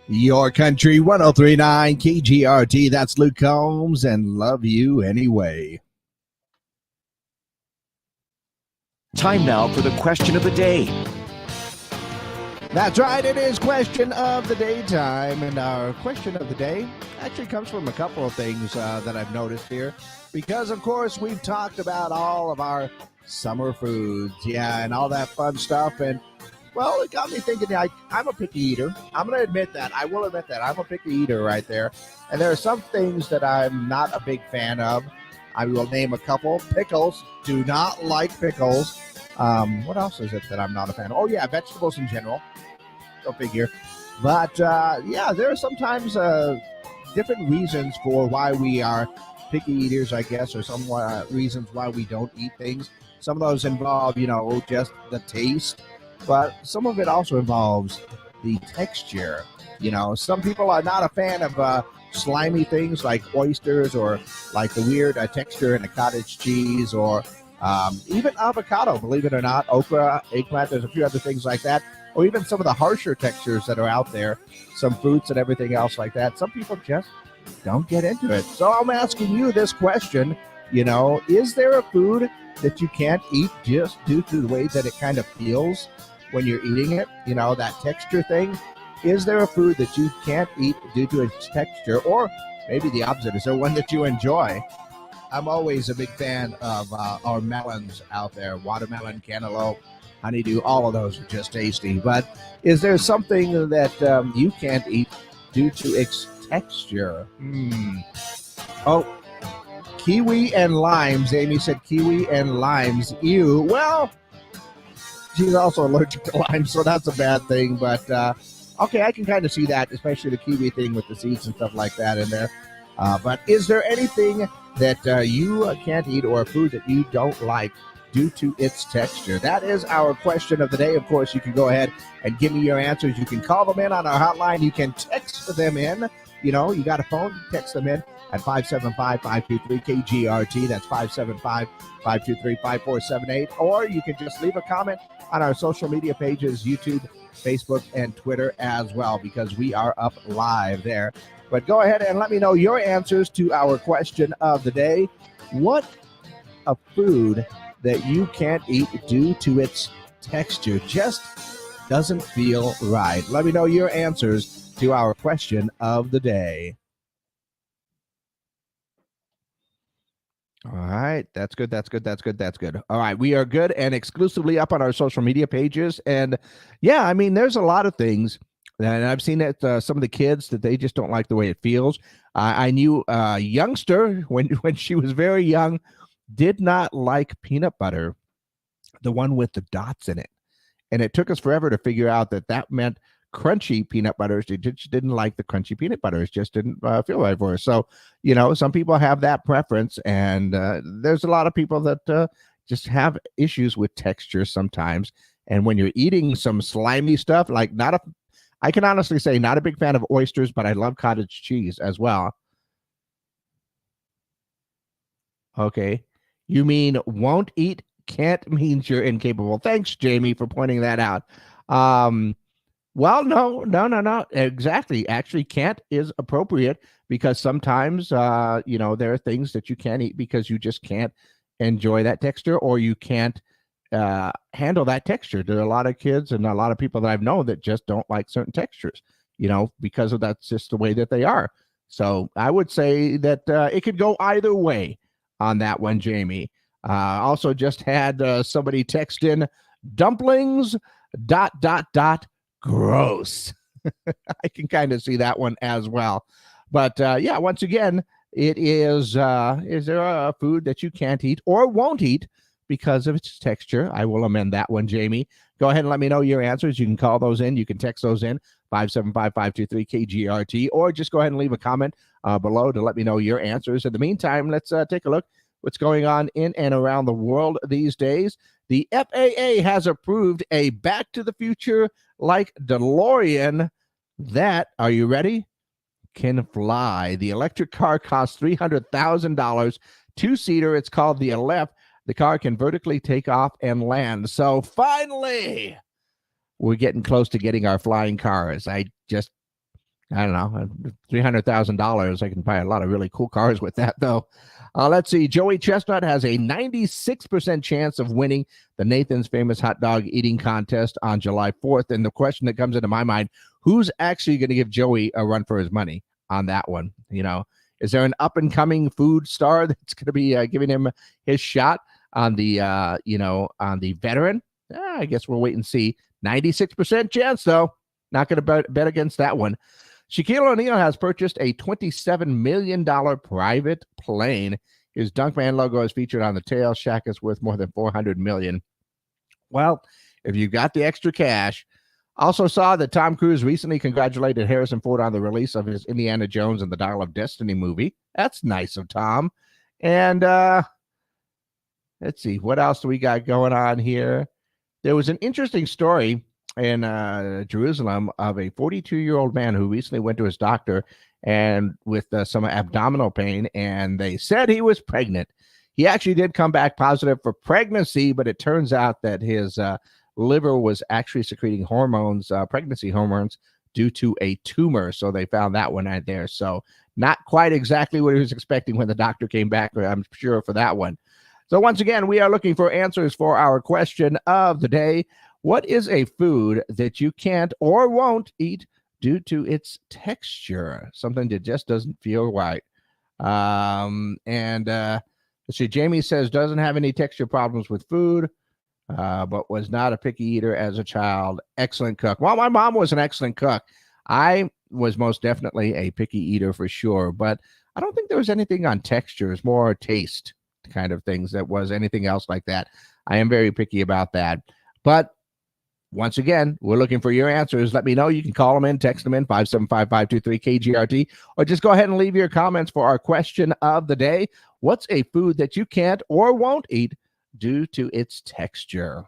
Your Country 1039 KGRT. That's Luke Combs and Love You Anyway. Time now for the question of the day. That's right. It is question of the day time. And our question of the day actually comes from a couple of things that I've noticed here. Because, of course, we've talked about all of our summer foods. Yeah, and all that fun stuff. And, well, it got me thinking, I'm a picky eater. I'm going to admit that. I will admit that. I'm a picky eater right there. And there are some things that I'm not a big fan of. I will name a couple. Pickles. Do not like pickles. What else is it that I'm not a fan of? Oh, yeah, vegetables in general. Go figure. But, yeah, there are sometimes different reasons for why we are picky eaters, I guess, or some reasons why we don't eat things. Some of those involve, just the taste. But some of it also involves the texture. Some people are not a fan of slimy things like oysters or like the weird texture in a cottage cheese or even avocado, believe it or not, okra, eggplant. There's a few other things like that. Or even some of the harsher textures that are out there, some fruits and everything else like that. Some people just don't get into it. So I'm asking you this question, is there a food that you can't eat just due to the way that it kind of feels when you're eating it? That texture thing. Is there a food that you can't eat due to its texture? Or maybe the opposite. Is there one that you enjoy? I'm always a big fan of our melons out there. Watermelon, cantaloupe, honeydew, all of those are just tasty. But is there something that you can't eat due to its texture? Oh, kiwi and limes. Amy said kiwi and limes. Ew. Well, she's also allergic to limes, so that's a bad thing. But, okay, I can kind of see that, especially the kiwi thing with the seeds and stuff like that in there. But is there anything that you can't eat or a food that you don't like due to its texture? That is our question of the day. Of course, you can go ahead and give me your answers. You can call them in on our hotline. You can text them in. You got a phone, text them in at 575-523-KGRT. That's 575-523-5478. Or you can just leave a comment on our social media pages, YouTube, Facebook, and Twitter as well, because we are up live there. But go ahead and let me know your answers to our question of the day. What a food that you can't eat due to its texture just doesn't feel right. Let me know your answers to our question of the day. All right. That's good. All right. We are good and exclusively up on our social media pages. And yeah, there's a lot of things. And I've seen that some of the kids that they just don't like the way it feels. I knew a youngster when she was very young did not like peanut butter, the one with the dots in it. And it took us forever to figure out that meant crunchy peanut butters. She just didn't like the crunchy peanut butters. Just didn't feel right for her. So, some people have that preference. And there's a lot of people that just have issues with texture sometimes. And when you're eating some slimy stuff, I can honestly say not a big fan of oysters, but I love cottage cheese as well. Okay. You mean won't eat? Can't means you're incapable. Thanks, Jamie, for pointing that out. Well, no. Exactly. Actually, can't is appropriate because sometimes, there are things that you can't eat because you just can't enjoy that texture or you can't handle that texture. There are a lot of kids and a lot of people that I've known that just don't like certain textures, because of that's just the way that they are. So I would say that it could go either way on that one, Jamie. Also just had somebody text in dumplings ... gross. I can kind of see that one as well. But yeah, once again, it is there a food that you can't eat or won't eat because of its texture? I will amend that one, Jamie. Go ahead and let me know your answers. You can call those in. You can text those in, 575-523-KGRT, or just go ahead and leave a comment below to let me know your answers. In the meantime, let's take a look what's going on in and around the world these days. The FAA has approved a Back to the Future-like DeLorean that, are you ready, can fly. The electric car costs $300,000, two-seater. It's called the Aleph. The car can vertically take off and land. So finally, we're getting close to getting our flying cars. I just I don't know, $300,000. I can buy a lot of really cool cars with that, though. Let's see. Joey Chestnut has a 96% chance of winning the Nathan's Famous Hot Dog Eating Contest on July 4th. And the question that comes into my mind, who's actually going to give Joey a run for his money on that one? You know, is there an up-and-coming food star that's going to be giving him his shot on the, on the veteran? I guess we'll wait and see. 96% chance, though. Not going to bet against that one. Shaquille O'Neal has purchased a $27 million private plane. His Dunkman logo is featured on the tail. Shaq is worth more than $400 million. Well, if you've got the extra cash. Also saw that Tom Cruise recently congratulated Harrison Ford on the release of his Indiana Jones and the Dial of Destiny movie. That's nice of Tom. And let's see, what else do we got going on here? There was an interesting story in Jerusalem of a 42-year-old man who recently went to his doctor and with some abdominal pain, and they said he was pregnant. He actually did come back positive for pregnancy, but it turns out that his liver was actually secreting hormones, pregnancy hormones, due to a tumor. So they found that one out there. So not quite exactly what he was expecting when the doctor came back, I'm sure, for that one. So once again, we are looking for answers for our question of the day. What is a food that you can't or won't eat due to its texture? Something that just doesn't feel right. Let's see, Jamie says doesn't have any texture problems with food, but was not a picky eater as a child. Excellent cook. Well, my mom was an excellent cook. I was most definitely a picky eater for sure, but I don't think there was anything on textures, more taste kind of things that was anything else like that. I am very picky about that. But once again, we're looking for your answers. Let me know. You can call them in, text them in, 575-523-KGRT, or just go ahead and leave your comments for our question of the day. What's a food that you can't or won't eat due to its texture?